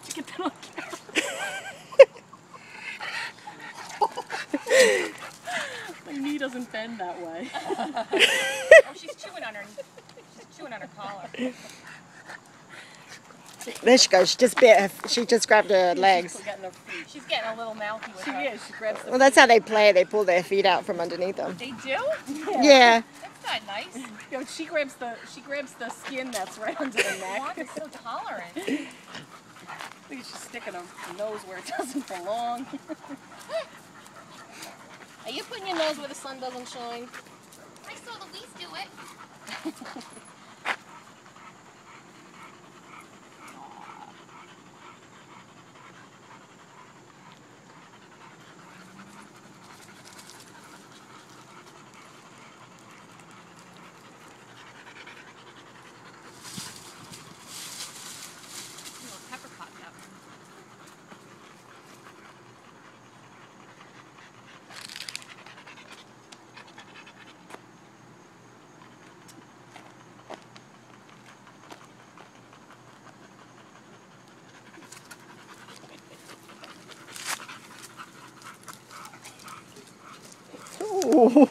Did you get that on camera? My knee doesn't bend that way. Oh, she's chewing on her collar. There she goes. She just grabbed her legs. She's getting a little mouthy with her. She is. She grabs the Well, that's how they play. They pull their feet out from underneath them. They do? Yeah. That's not nice. You know, she grabs the skin that's right under the neck. Wanda is so tolerant. I think she's sticking her nose where it doesn't belong. Are you putting your nose where the sun doesn't shine? I saw Louise do it. Pepper pot up. Ooh.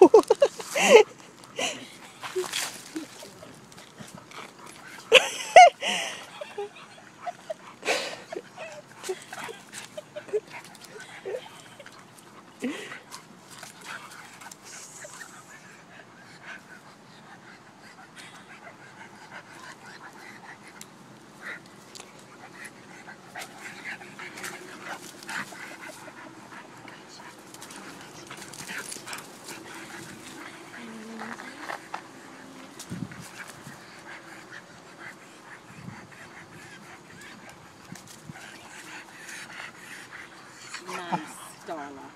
Nice, Darla.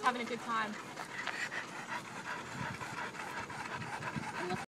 Having a good time.